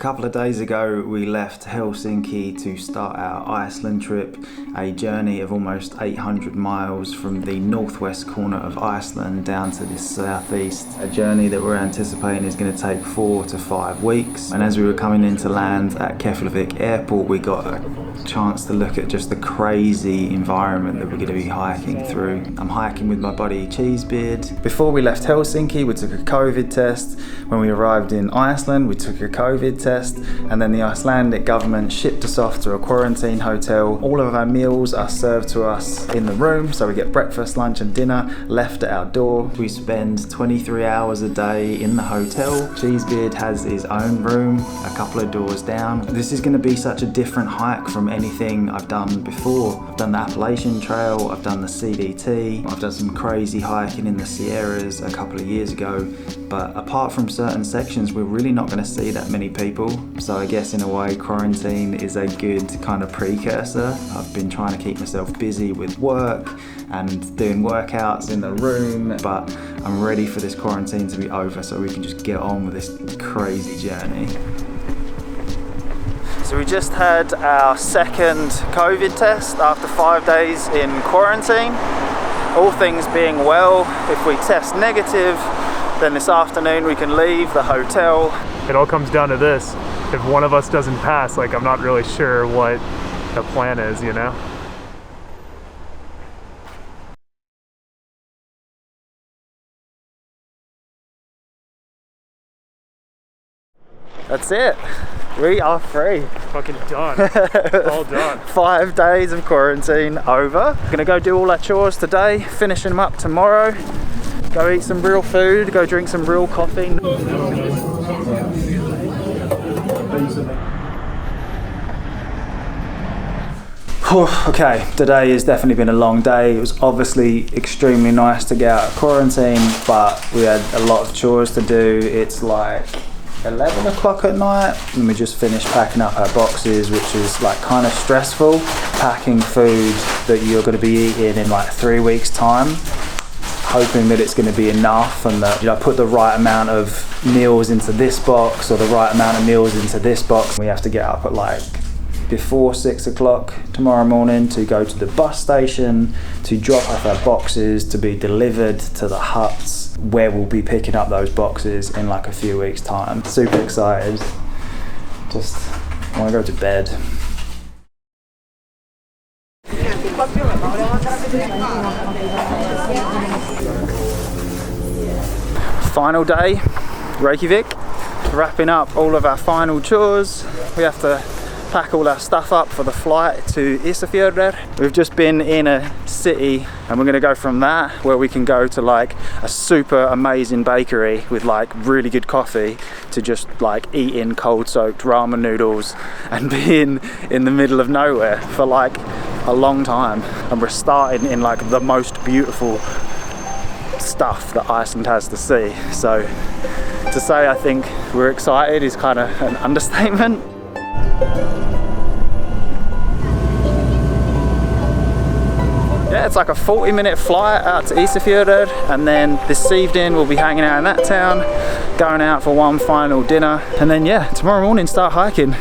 couple of days ago we left Helsinki to start our Iceland trip, a journey of almost 800 miles from the northwest corner of Iceland down to the southeast. A journey that we're anticipating is going to take 4 to 5 weeks. And as we were coming into land at Keflavik airport, we got a chance to look at just the crazy environment that we're going to be hiking through. I'm hiking with my buddy Cheesebeard. Before we left Helsinki, we took a COVID test. When we arrived in Iceland, we took a COVID test, and then the Icelandic government shipped us off to a quarantine hotel. All of our meals are served to us in the room, so we get breakfast, lunch and dinner left at our door. We spend 23 hours a day in the hotel. Cheesebeard has his own room a couple of doors down. This is going to be such a different hike from anything I've done before. I've done the Appalachian Trail, I've done the CDT, I've done some crazy hiking in the Sierras a couple of years ago, but apart from certain sections we're really not going to see that many people. So I guess in a way quarantine is a good kind of precursor. I've been trying to keep myself busy with work and doing workouts in the room, but I'm ready for this quarantine to be over so we can just get on with this crazy journey. So we just had our second COVID test after 5 days in quarantine. All things being well, if we test negative, then this afternoon we can leave the hotel. It all comes down to this. If one of us doesn't pass, like, I'm not really sure what the plan is, you know? That's it. We are free. Fucking done. All done. 5 days of quarantine over. Gonna go do all our chores today, finishing them up tomorrow. Go eat some real food, go drink some real coffee. Okay, today has definitely been a long day. It was obviously extremely nice to get out of quarantine, but we had a lot of chores to do. It's like 11 o'clock at night and we just finished packing up our boxes, which is like kind of stressful, packing food that you're going to be eating in like 3 weeks time, hoping that it's going to be enough and that, you know, put the right amount of meals into this box or the right amount of meals into this box. We have to get up at like before 6 o'clock tomorrow morning to go to the bus station to drop off our boxes to be delivered to the huts where we'll be picking up those boxes in like a few weeks time. Super excited. Just want to go to bed. Final day, Reykjavik. Wrapping up all of our final chores. We have to pack all our stuff up for the flight to Ísafjörður. We've just been in a city and we're gonna go from that, where we can go to like a super amazing bakery with like really good coffee, to just like eating cold soaked ramen noodles and being in the middle of nowhere for like a long time. And we're starting in like the most beautiful stuff that Iceland has to see. So to say I think we're excited is kind of an understatement. Yeah, it's like a 40-minute flight out to Ísafjörður, and then this evening we'll be hanging out in that town, going out for one final dinner, and then yeah, tomorrow morning start hiking.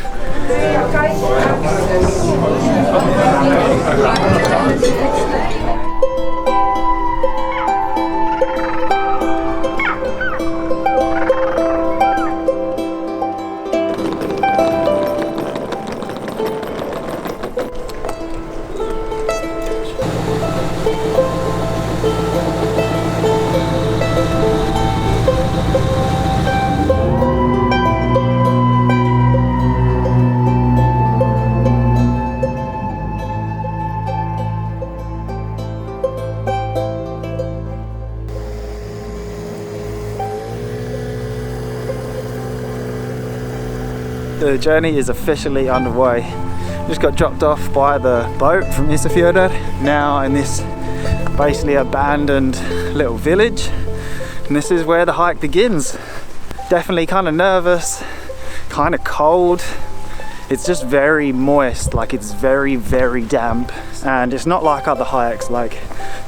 The journey is officially underway. Just got dropped off by the boat from Ísafjörður. Now in this basically abandoned little village, and this is where the hike begins. Definitely kind of nervous, kind of cold. It's just very moist, like it's very, very damp. And it's not like other hikes like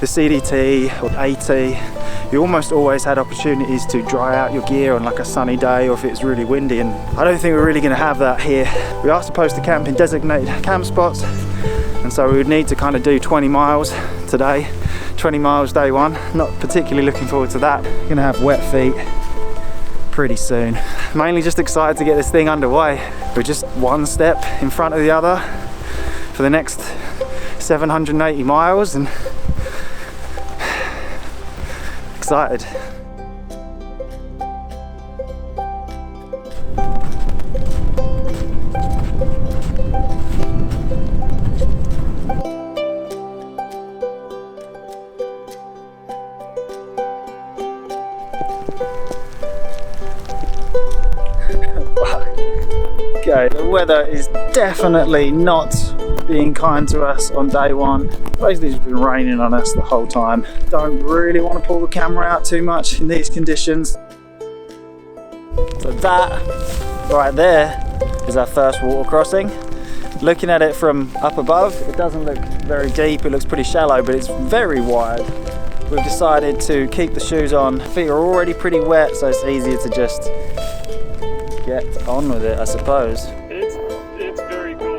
the CDT or AT. you almost always had opportunities to dry out your gear on like a sunny day or if it's really windy, and I don't think we're really going to have that here. We are supposed to camp in designated camp spots, and so we would need to kind of do 20 miles today, 20 miles day one. Not particularly looking forward to that. Gonna have wet feet pretty soon. Mainly just excited to get this thing underway. We're just one step in front of the other for the next 780 miles, and excited. Okay, the weather is definitely not being kind to us on day one. Basically it's been raining on us the whole time. Don't really want to pull the camera out too much in these conditions. So that right there is our first water crossing. Looking at it from up above, it doesn't look very deep, it looks pretty shallow, but it's very wide. We've decided to keep the shoes on. Feet are already pretty wet, so it's easier to just get on with it, I suppose. It's very cool.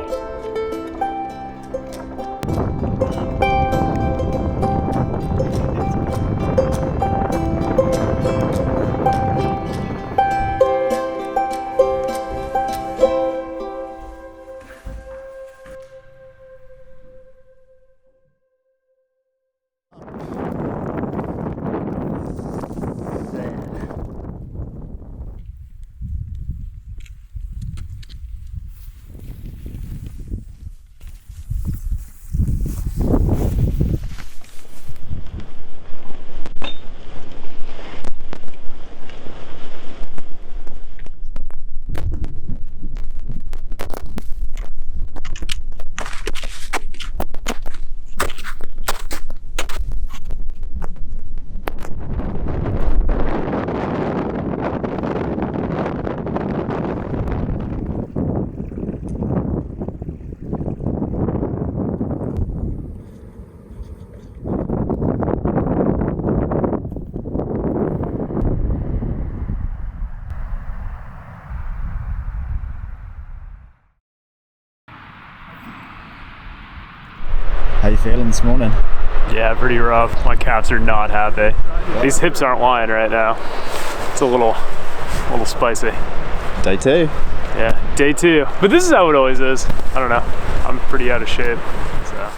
How you feeling this morning? Yeah, pretty rough. My calves are not happy. These hips aren't lying right now. It's a little spicy. Day two. Yeah, day two. But this is how it always is. I don't know. I'm pretty out of shape, so.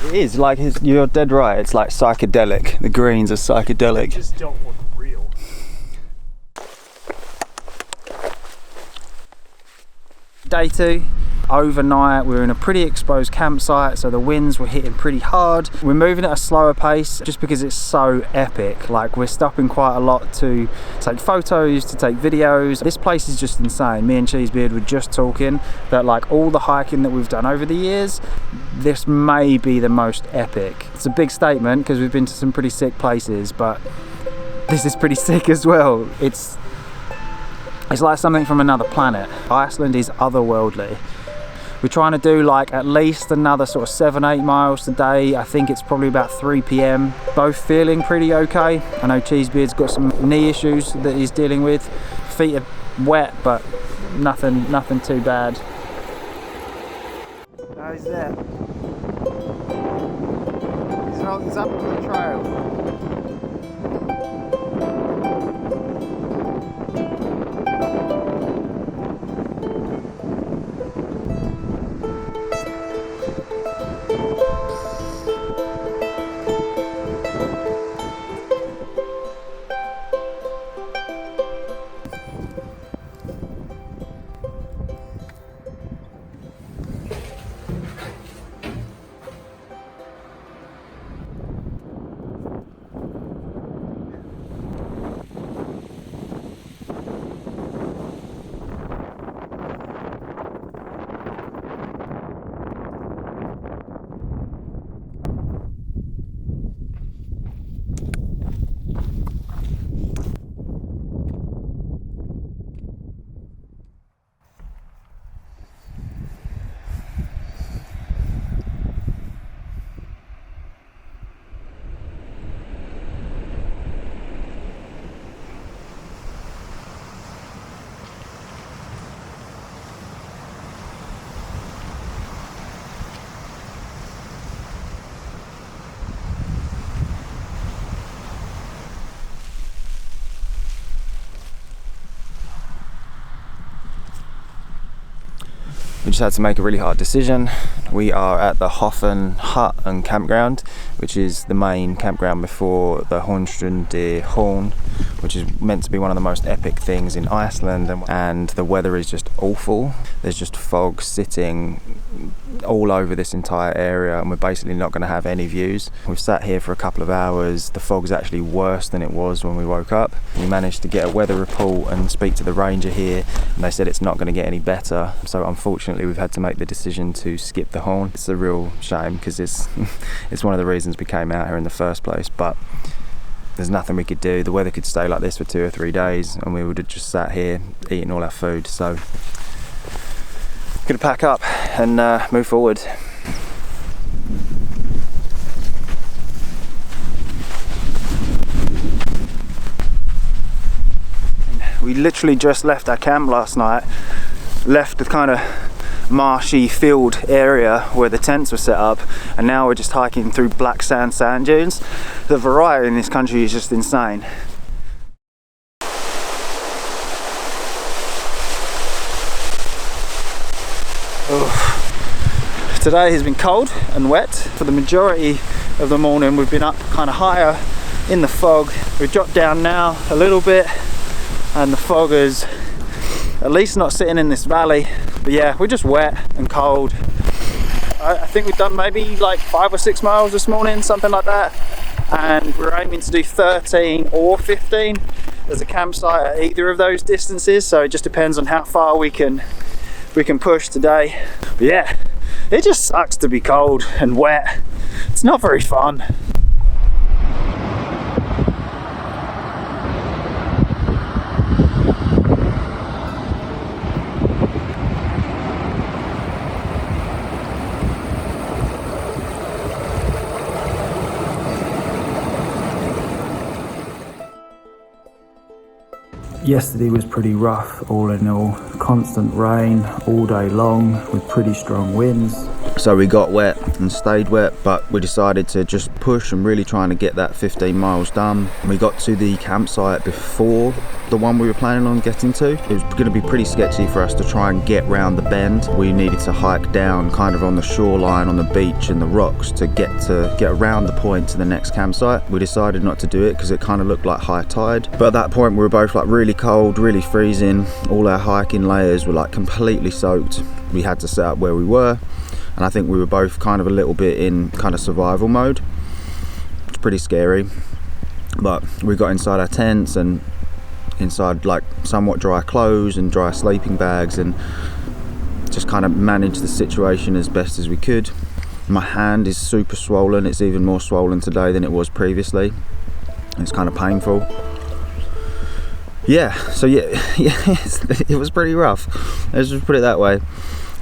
It is like you're dead right. It's like psychedelic. The greens are psychedelic. They just don't look real. Day two. Overnight, we were in a pretty exposed campsite, so the winds were hitting pretty hard. We're moving at a slower pace just because it's so epic. Like, we're stopping quite a lot to take photos, to take videos. This place is just insane. Me and Cheesebeard were just talking that, like, all the hiking that we've done over the years, this may be the most epic. It's a big statement because we've been to some pretty sick places, but this is pretty sick as well. It's like something from another planet. Iceland is otherworldly. We're trying to do like at least another sort of 7-8 miles today. I think it's probably about 3 p.m. Both feeling pretty okay. I know Cheesebeard's got some knee issues that he's dealing with. Feet are wet, but nothing too bad. Oh, he's there. He's up on the trail. just had to make a really hard decision. We are at the Hoffen Hut and Campground, which is the main campground before the Hornstrand Horn, which is meant to be one of the most epic things in Iceland, and the weather is just awful. There's just fog sitting all over this entire area, and we're basically not going to have any views. We've sat here for a couple of hours. The fog's actually worse than it was when we woke up. We managed to get a weather report and speak to the ranger here, and they said it's not going to get any better. So unfortunately we've had to make the decision to skip the Horn. It's a real shame because it's it's one of the reasons we came out here in the first place, but there's nothing we could do. The weather could stay like this for 2 or 3 days and we would have just sat here eating all our food. So gonna pack up and move forward. We literally just left our camp last night, left the kind of marshy field area where the tents were set up, and now we're just hiking through black sand dunes. The variety in this country is just insane. Today has been cold and wet. For the majority of the morning we've been up kind of higher in the fog. We've dropped down now a little bit and the fog is at least not sitting in this valley. But yeah, we're just wet and cold. I think we've done maybe like 5 or 6 miles this morning, something like that. And we're aiming to do 13 or 15 as a campsite at either of those distances. So it just depends on how far we can push today. But yeah, it just sucks to be cold and wet. It's not very fun. Yesterday was pretty rough, all in all. Constant rain all day long with pretty strong winds. So we got wet and stayed wet, but we decided to just push and really trying to get that 15 miles done. We got to the campsite before the one we were planning on getting to. It was going to be pretty sketchy for us to try and get round the bend. We needed to hike down kind of on the shoreline, on the beach and the rocks to get around the point to the next campsite. We decided not to do it because it kind of looked like high tide. But at that point we were both like really cold, really freezing. All our hiking layers were like completely soaked. We had to set up where we were. And I think we were both kind of a little bit in kind of survival mode. It's pretty scary. But we got inside our tents and inside like somewhat dry clothes and dry sleeping bags and just kind of managed the situation as best as we could. My hand is super swollen. It's even more swollen today than it was previously. It's kind of painful. Yeah, so yeah, it was pretty rough. Let's just put it that way.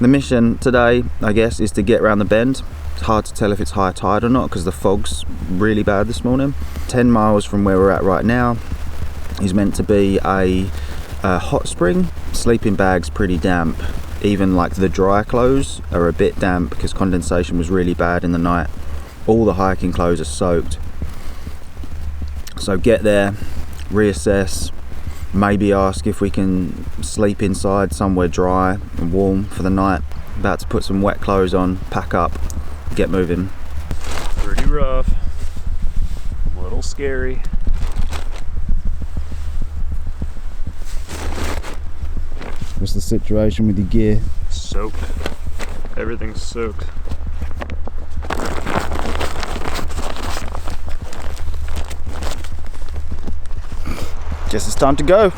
The mission today, I guess, is to get around the bend. It's hard to tell if it's high tide or not because the fog's really bad this morning. 10 miles from where we're at right now is meant to be a hot spring. Sleeping bag's pretty damp. Even like the dry clothes are a bit damp because condensation was really bad in the night. All the hiking clothes are soaked. So get there, reassess, maybe ask if we can sleep inside somewhere dry and warm for the night. About to put some wet clothes on, pack up, get moving. Pretty rough, a little scary. What's the situation with your gear? Soaked. Everything's soaked. Guess it's time to go.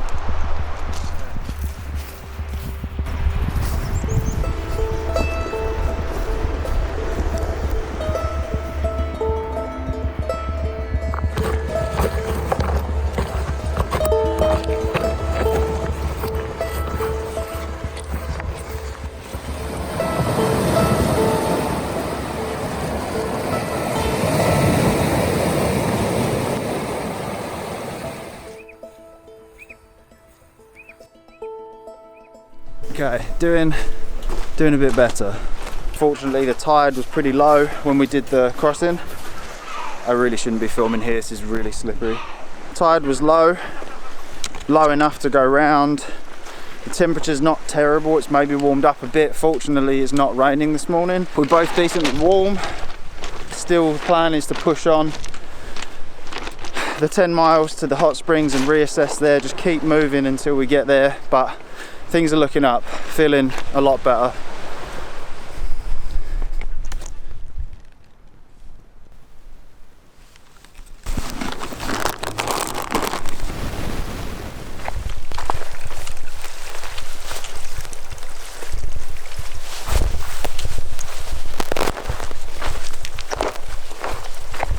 Okay, doing a bit better. Fortunately the tide was pretty low when we did the crossing. I really shouldn't be filming here, this is really slippery. Tide was low enough to go round The temperature's not terrible, it's maybe warmed up a bit. Fortunately, it's not raining this morning. We're both decently warm. Still, the plan is to push on the 10 miles to the hot springs and reassess there. Just keep moving until we get there, but things are looking up, feeling a lot better.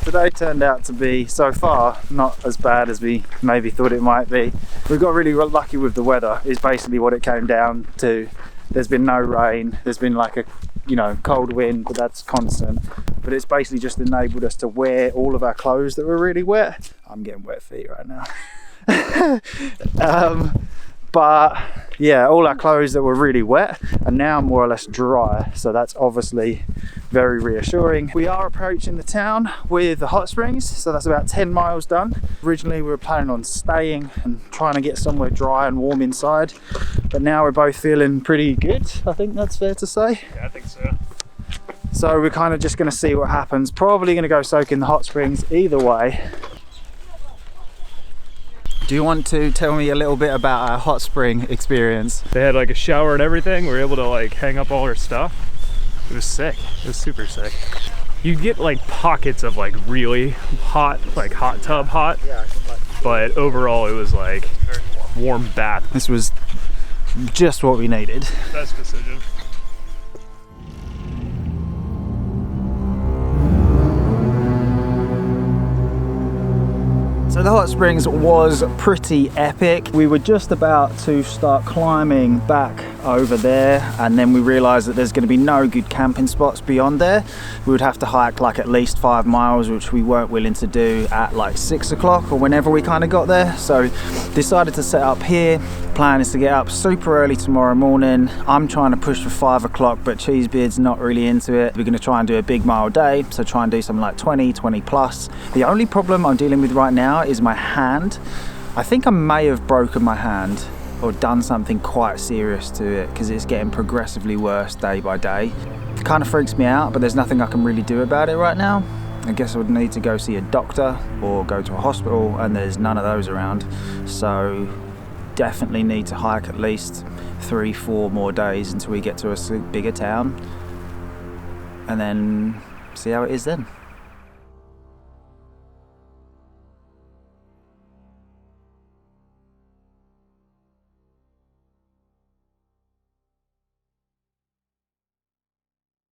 Today turned out to be, so far, not as bad as we maybe thought it might be. We got really lucky with the weather, is basically what it came down to. There's been no rain, there's been like a, you know, cold wind, but that's constant. But it's basically just enabled us to wear all of our clothes that were really wet. I'm getting wet feet right now. But yeah, all our clothes that were really wet are now more or less dry, so that's obviously very reassuring. We are approaching the town with the hot springs, so that's about 10 miles done. Originally we were planning on staying and trying to get somewhere dry and warm inside, but now we're both feeling pretty good. I think that's fair to say. Yeah, I think so. So we're kind of just going to see what happens. Probably going to go soak in the hot springs either way. Do you want to tell me a little bit about our hot spring experience? They had like a shower and everything. We were able to like hang up all our stuff. It was sick. It was super sick. You get like pockets of like really hot, like hot tub hot, but overall it was like warm bath. This was just what we needed. Best decision. So the hot springs was pretty epic. We were just about to start climbing back over there, and then we realized that there's going to be no good camping spots beyond there. We would have to hike like at least 5 miles, which we weren't willing to do at like 6 o'clock or whenever we kind of got there. So decided to set up here. Plan is to get up super early tomorrow morning. I'm trying to push for 5 o'clock, but Cheesebeard's not really into it. We're going to try and do a big mile day, so try and do something like 20 plus. The only problem I'm dealing with right now is my hand. I think I may have broken my hand or done something quite serious to it, because it's getting progressively worse day by day. It kind of freaks me out, but there's nothing I can really do about it right now. I guess I would need to go see a doctor or go to a hospital, and there's none of those around. So definitely need to hike at least 3-4 more days until we get to a bigger town, and then see how it is then.